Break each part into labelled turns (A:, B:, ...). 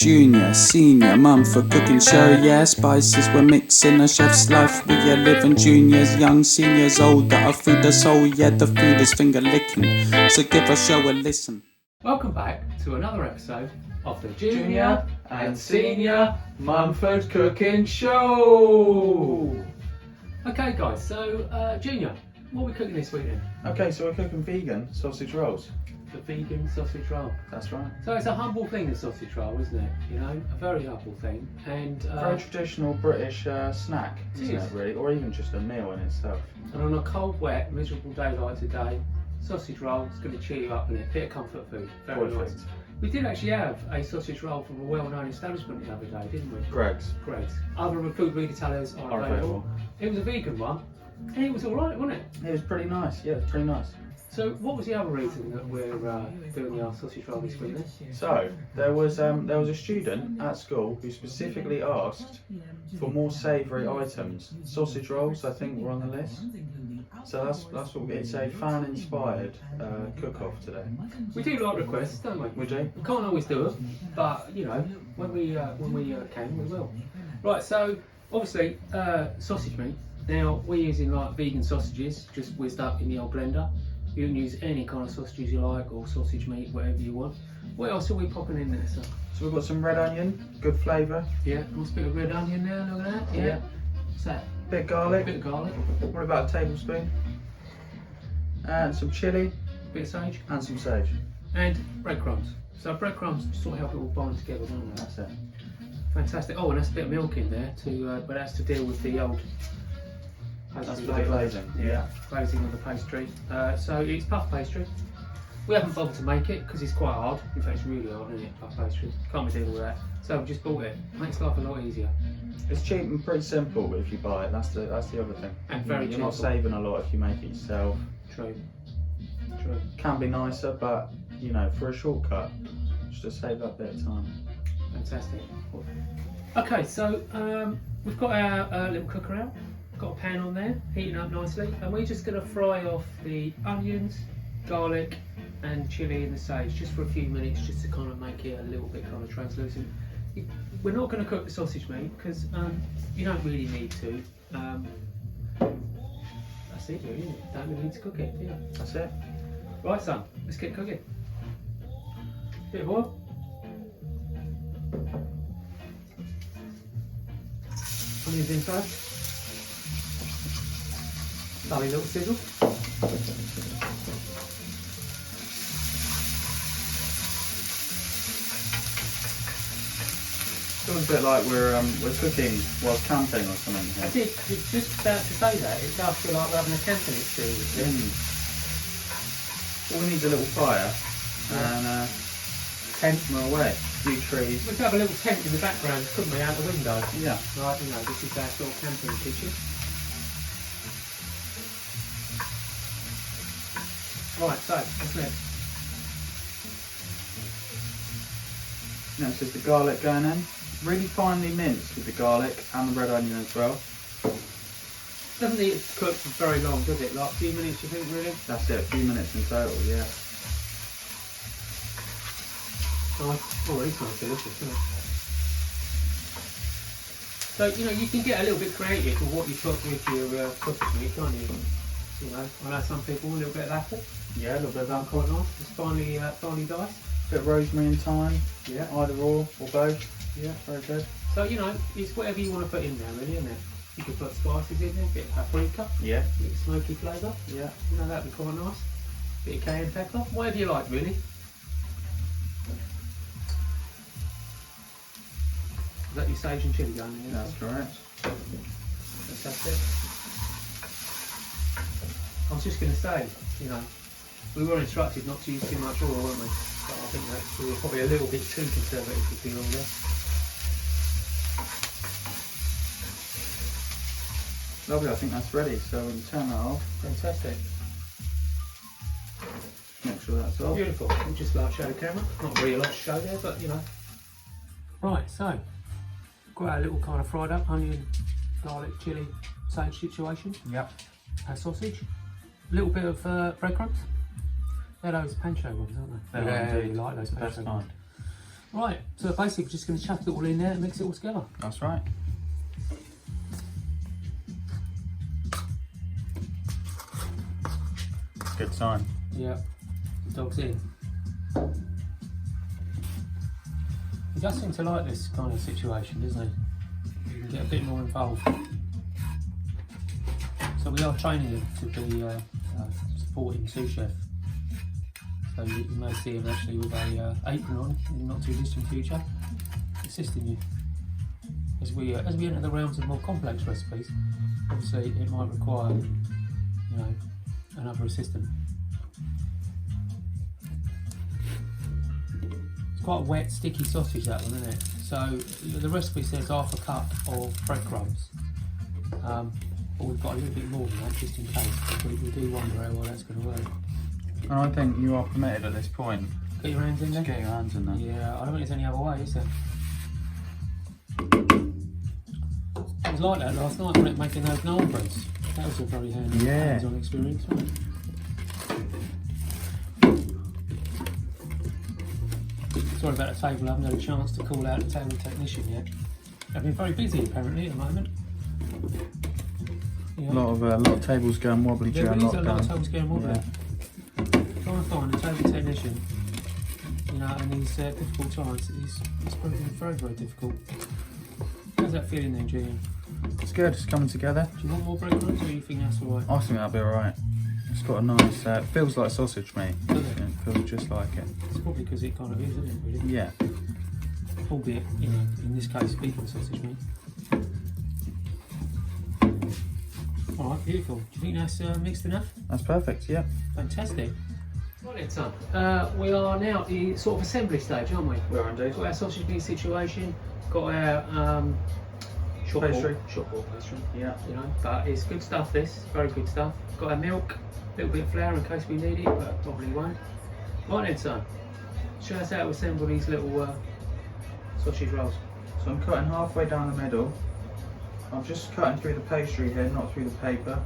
A: Junior, senior, Munford cooking show, yeah. Spices we're mixing, a chef's life. We are living juniors, young, seniors, older. Our food is soul, yeah, the food is finger licking. So give our show a listen.
B: Welcome back to another episode of the Junior and Senior Munford Cooking Show. Okay guys, so Junior, what are we cooking this week then?
C: Okay, so we're cooking vegan sausage rolls.
B: The vegan sausage roll.
C: That's right.
B: So it's a humble thing, the sausage roll, isn't it? You know, a very humble thing. And
C: very traditional British snack, isn't it really? Or even just a meal in itself.
B: And on a cold, wet, miserable day like today, sausage roll is going to cheer you up in it. Bit of comfort food. Very
C: Perfect.
B: nice. We did actually have a sausage roll from a well-known establishment the other day, didn't we?
C: Greg's.
B: Greg's. Other food retailers are available. It was a vegan one, and it was alright, wasn't it?
C: It was pretty nice, yeah, it was pretty nice.
B: So what was the other reason that we're doing our sausage roll this week then?
C: So, there was a student at school who specifically asked for more savoury items. Sausage rolls, I think, were on the list. So that's what it's a fan-inspired cook-off today.
B: We do like requests, don't we?
C: We do.
B: We can't always do it, but you know, when we can, we will. Right, so obviously sausage meat. Now we're using like vegan sausages, just whizzed up in the old blender. You can use any kind of sausages you like, or sausage meat, whatever you want. What else are we popping in there, sir?
C: So we've got some red onion, good flavour.
B: Yeah, nice bit of red onion there, look at that. Yeah. What's that?
C: Bit of garlic.
B: Bit of garlic.
C: What about a tablespoon? And some chilli.
B: Bit of sage.
C: And some sage.
B: And breadcrumbs. So breadcrumbs sort of help it all bind together, don't they?
C: That's it.
B: Fantastic. Oh, and that's a bit of milk in there but that's to deal with the old pastry.
C: That's for the glazing. Yeah.
B: Glazing of the pastry. So it's puff pastry. We haven't bothered to make it because it's quite hard. In fact, it's really hard, isn't it? Puff pastry. Can't be dealing with that. So we just bought it. Makes life a lot easier.
C: It's cheap and pretty simple if you buy it. That's the other thing.
B: And very
C: You're not saving a lot if you make it yourself.
B: True.
C: Can be nicer, but you know, for a shortcut, just to save that bit of time.
B: Fantastic. Okay, so we've got our little cooker out. Got a pan on there, heating up nicely, and we're just going to fry off the onions, garlic, and chilli and the sage just for a few minutes, just to kind of make it a little bit kind of translucent. We're not going to cook the sausage meat because you don't really need to. That's it, really, isn't it? Don't really need to cook it, yeah.
C: That's it.
B: Right, son, let's get cooking. Bit of oil. Onions in first. Lovely little sizzle.
C: Feels a bit like we're cooking whilst camping or something here.
B: I did just about to say that. It does feel like we're having a camping experience.
C: All we need is a little fire and tent we're away. A few trees.
B: We could have a little tent in the background, couldn't we, out the window?
C: Yeah.
B: Right, you know, this is our sort of camping kitchen. Right, so what's next?
C: Next is the garlic going in. Really finely minced with the garlic and the red onion as well.
B: Doesn't need it to cook for very long, does it? Like a few minutes, you think, really?
C: That's it, a few minutes in total, yeah.
B: Oh, it smells delicious, doesn't it? So, you know, you can get a little bit creative with what you cook with your sausage meat, can't you? You know, I know some people, a little bit of apple.
C: Yeah, a little bit of apple.
B: Quite nice, just finely diced.
C: Bit of rosemary and thyme.
B: Yeah.
C: Either or both.
B: Yeah.
C: Very good.
B: So, you know, it's whatever you want to put in there, really, isn't it? You can put spices in there, a bit of paprika,
C: Yeah.
B: a bit of smoky flavour.
C: Yeah.
B: You know, that'd be quite nice. Bit of cayenne pepper, whatever you like, really. Is that your sage and chilli going in there?
C: That's correct.
B: Fantastic. I was just going to say, you know, we were instructed not to use too much oil, weren't we? But I think that we were probably a little bit too conservative with the oil there.
C: Lovely, I think that's ready, so we can turn that off.
B: Fantastic.
C: Make sure that's off.
B: Beautiful. We'll just like show the camera. Not really a lot to show there, but you know. Right, so got our little kind of fried up onion, garlic, chilli, sage situation.
C: Yep.
B: Our sausage. A little bit of breadcrumbs. They're those pancho ones, aren't they?
C: They are
B: really
C: indeed.
B: like those
C: Best
B: pancho
C: kind.
B: ones. Right, so basically we're just going to chuck it all in there and mix it all together.
C: That's right. Good sign.
B: Yeah, the dog's in. He does seem to like this kind of situation, doesn't he? You can get a bit more involved. So we are training him to be supporting sous chef. So you may see him actually with a apron on in the not too distant future, assisting you. As we enter the realms of more complex recipes, obviously it might require, you know, another assistant. It's quite a wet, sticky sausage, that one, isn't it? So the recipe says half a cup of breadcrumbs, but we've got a little bit more than that just in case. We do wonder how well that's going to work.
C: And I think you are permitted at this point.
B: Get your hands in there?
C: Just get your hands in there.
B: Yeah, I don't think there's any other way, is there? It was like that last night when it making those naan breads. That was a very hands-on experience, wasn't it? Sorry about the table, I haven't had a chance to call out the table technician yet. I've been very busy apparently at the moment. Yeah.
C: A lot of tables going wobbly during
B: There is
C: lockdown.
B: a lot of tables going wobbly.
C: Yeah.
B: Trying to find a table technician, you know, in these difficult times, it's proving very, very difficult. How's that feeling then, Julian?
C: It's good, it's coming together.
B: Do you want more breadcrumbs or do you think that's alright?
C: I think that'll be alright. It's got a nice, it feels like sausage meat.
B: Does it?
C: It feels just like it.
B: It's probably because it kind of is, isn't it, really?
C: Yeah.
B: Albeit, you know, in this case, vegan sausage meat. Alright, beautiful. Do you think that's mixed enough?
C: That's perfect, yeah.
B: Fantastic. Right then, son. We are now at the sort of assembly stage, aren't we?
C: We are indeed.
B: Got our sausage meat situation, got our shop
C: Pastry.
B: board pastry,
C: Yeah.
B: you know, but it's good stuff, this, very good stuff. Got our milk, a little bit of flour in case we need it, but probably won't. Right then, son. Show us how to assemble these little sausage rolls.
C: So I'm cutting halfway down the middle. I'm just cutting through the pastry here, not through the paper.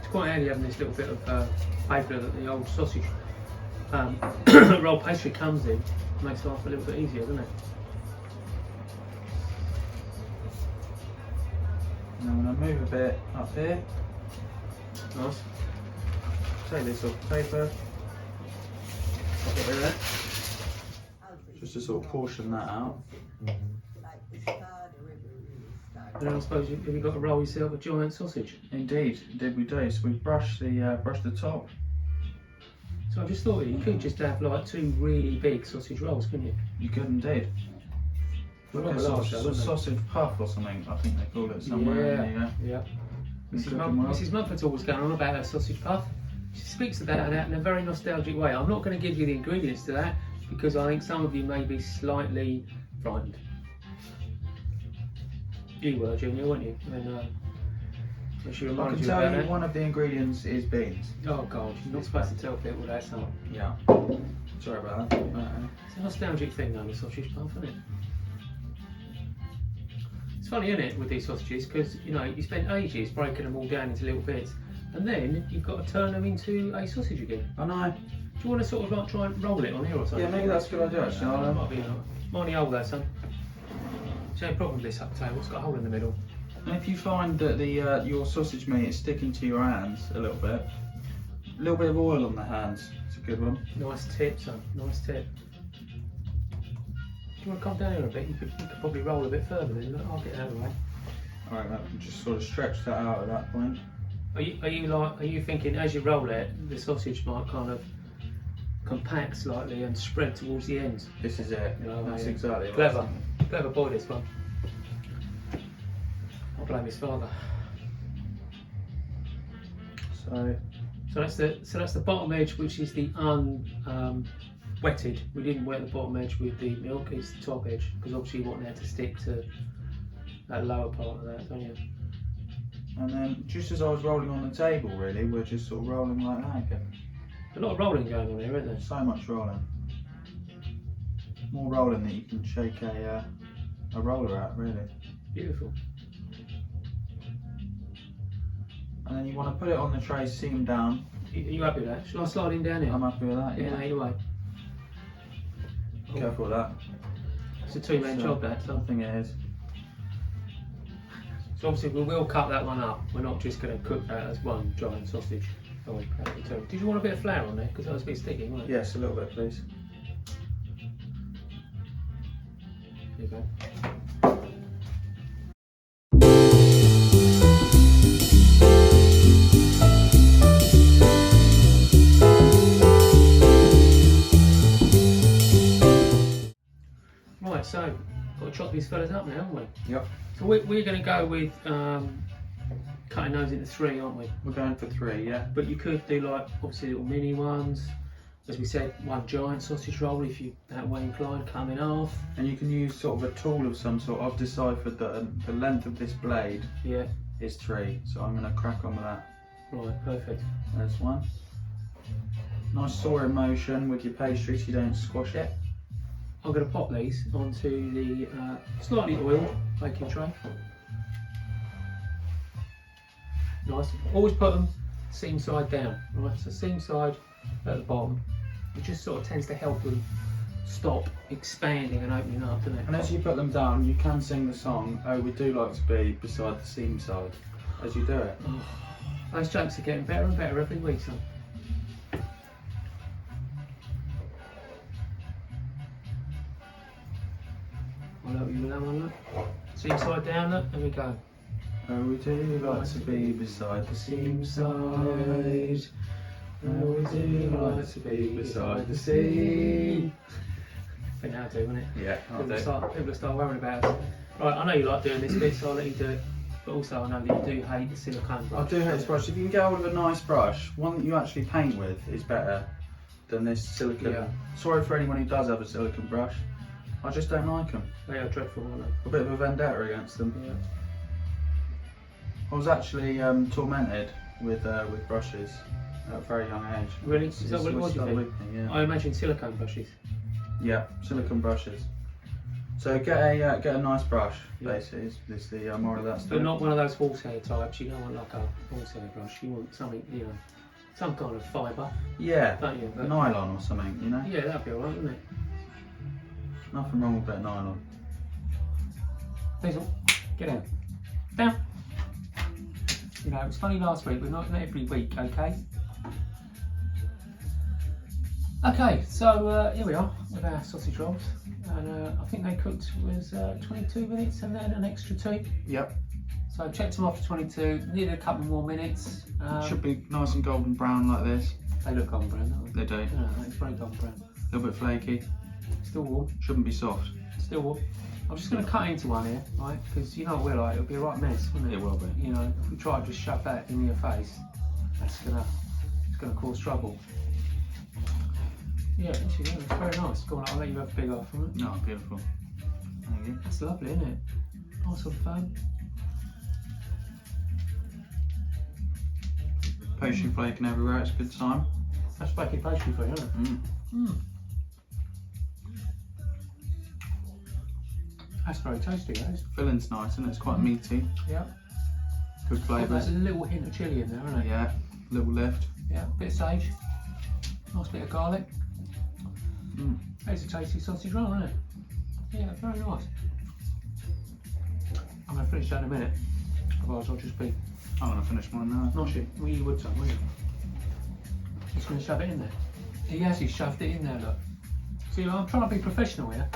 B: It's quite handy having this little bit of paper that the old sausage roll pastry comes in. Makes life a little bit easier, doesn't it?
C: And I'm going to move a bit up here.
B: Nice.
C: Take this off the paper.
B: I'll get rid of that.
C: Just to sort of portion that out.
B: And I suppose have you got to roll yourself a giant sausage?
C: Indeed, indeed we do. So we brush the top.
B: So I just thought you could just have like two really big sausage rolls, couldn't you?
C: You could indeed.
B: Well,
C: Like a
B: not large though, wouldn't they?
C: sausage puff or something, I think they call it somewhere in the
B: Yeah.
C: cooking world.
B: Mrs. Munford's always going on about her sausage puff. She speaks about that in a very nostalgic way. I'm not going to give you the ingredients to that because I think some of you may be slightly frightened. You were, Junior, weren't you? When she
C: I
B: reminded
C: can
B: you about
C: tell you
B: that.
C: one of the ingredients is beans.
B: Oh God, you're not supposed to tell people that, son.
C: Yeah. Sorry about that.
B: It's a nostalgic thing though, the sausage puff, isn't it? It's funny, isn't it, with these sausages, because you know you spend ages breaking them all down into little bits, and then you've got to turn them into a sausage again.
C: I know.
B: Do you want to sort of like try and roll it on here or something?
C: Yeah, maybe that's a good idea actually.
B: That might be enough. Mind the hole there, son. It's no problem with this up table, it's got a hole in the middle.
C: And if you find that your sausage meat is sticking to your hands a little bit of oil on the hands. It's a good one.
B: Nice tip, son. Nice tip. Do you want to come down here a bit? You could probably roll a bit further then. Look, I'll get out of the way.
C: All right, that can just sort of stretch that out at that point.
B: Are you thinking as you roll it, the sausage might kind of compact slightly and spread towards the ends?
C: This is it.
B: No,
C: That's
B: yeah.
C: exactly what
B: Clever.
C: I was thinking.
B: Clever boy, this one. I'll blame his father.
C: So
B: that's the bottom edge, which is the wetted. We didn't wet the bottom edge with the milk. It's the top edge because obviously you want that to stick to that lower part of that, don't you?
C: and then just as I was rolling on the table, really, we're just sort of rolling like that again.
B: A lot of rolling going on here, isn't there?
C: So much rolling. More rolling that you can shake a roller at, really.
B: Beautiful.
C: And then you want to put it on the tray, seam down.
B: Are you happy with that? Shall I slide in down here?
C: I'm happy with that.
B: Yeah,
C: Yeah.
B: either way.
C: Careful with that.
B: It's a two-man job, that. So.
C: I think it is.
B: So obviously we will cut that one up. We're not just going to cook that as one giant sausage. Oh, wait, did you want a bit of flour on there? Because that was a bit sticky, wasn't it?
C: Yes, a little bit, please.
B: There you go. Right, so got to chop these fellas up now, haven't we?
C: Yep.
B: So we're going to go with cutting those into 3, aren't we?
C: We're going for 3, yeah.
B: But you could do like obviously little mini ones. As we said, one giant sausage roll if you're that way inclined, cut them in half.
C: And you can use sort of a tool of some sort. I've deciphered that the length of this blade is 3, so I'm going to crack on with that.
B: Right, perfect.
C: There's one. Nice sawing motion with your pastry so you don't squash it.
B: I'm going to pop these onto the slightly oiled baking tray. Nice. Always put them seam side down, right? So seam side at the bottom. It just sort of tends to help them stop expanding and opening up, doesn't it?
C: And as you put them down, you can sing the song, "Oh, we do like to be beside the seam side," as you do it.
B: Oh, those jokes are getting better and better every week, son. I'll help you with that one, look. Seam side down, look. There we go.
C: Oh, we do like to be beside the seam side. Oh, we do like to be beside the sea.
B: I think that'll do, won't it?
C: Yeah,
B: People will start worrying about us. Right, I know you like doing this bit, so I'll let you do it. But also I know that you do hate the silicone brush.
C: I do hate this brush. If you can get hold of a nice brush, one that you actually paint with is better than this silicone.
B: Yeah.
C: Sorry for anyone who does have a silicone brush. I just don't like them.
B: They are dreadful, aren't they?
C: A bit of a vendetta against them.
B: Yeah.
C: I was actually tormented with brushes at a very young age.
B: Really? Is that what it was, you think?
C: Yeah.
B: I imagine silicone brushes.
C: Yeah, silicone brushes. So get a nice brush.
B: Yeah.
C: Basically, is the moral of that story.
B: But not one of those horsehair types. You don't want like a horsehair brush. You want something, you know, some kind of fibre.
C: Yeah,
B: Don't you? But,
C: nylon or something, you know.
B: yeah, that'd be alright, wouldn't it?
C: Nothing wrong with a bit of nylon.
B: Hazel, get down. Down. You know, it was funny last week, but not every week, okay? Okay, so here we are with our sausage rolls. And I think they cooked was 22 minutes and then an extra 2.
C: Yep.
B: So checked them after 22, needed a couple more minutes.
C: Should be nice and golden brown like this.
B: They look golden brown, don't they?
C: They do.
B: Yeah, it's very golden brown.
C: A little bit flaky.
B: Still warm.
C: Shouldn't be soft.
B: Still warm. I'm just going to cut into one here, right? Because you know what we're like, it'll be a right mess, wouldn't it?
C: It will be.
B: You know, if we try to just shove that in your face, it's gonna cause trouble. Yeah, actually, yeah, it's very nice. Go on, I'll let you have a big off from it.
C: No, beautiful. Thank you.
B: That's lovely, isn't it? Nice and fun.
C: Pastry flaking everywhere, it's a good time.
B: That's baking pastry for you, isn't it?
C: Mm.
B: That's very tasty, that is.
C: Filling's nice, and it's quite meaty.
B: Yeah.
C: Good
B: There's
C: flavours.
B: a little hint of chilli in there, isn't it?
C: Yeah, little lift.
B: Yeah, bit of sage. Nice bit of garlic.
C: Mm.
B: It's a tasty sausage roll, isn't it? Yeah, very nice. I'm going to finish that in a minute. Otherwise I'll just be...
C: I'm going to finish mine now.
B: Not you. Well, you would, son, wouldn't you? He's going to shove it in there. He actually shoved it in there, look. See, I'm trying to be professional here.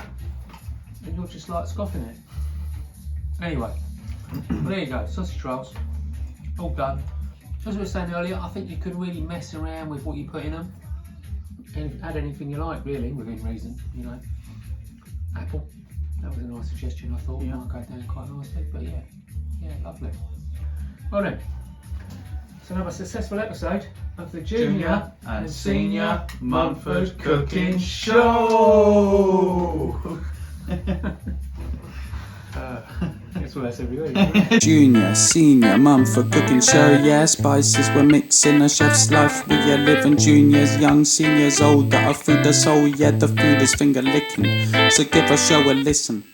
B: And you're just like scoffing it. Anyway, well, there you go, sausage rolls, all done. As we were saying earlier, I think you could really mess around with what you put in them. And add anything you like, really, within reason, you know. Apple, that was a nice suggestion, I thought.
C: Yeah.
B: Might go down quite nicely, but yeah, lovely. Well then, it's another successful episode of the Junior
C: and Senior Munford Cooking Show.
B: That's what that's every week, isn't it?
A: Junior, senior, Munford cooking show, yeah. Spices we're mixing a chef's life. We are living juniors, young seniors, old. That our food the soul, yeah. The food is finger licking. So give our show a listen.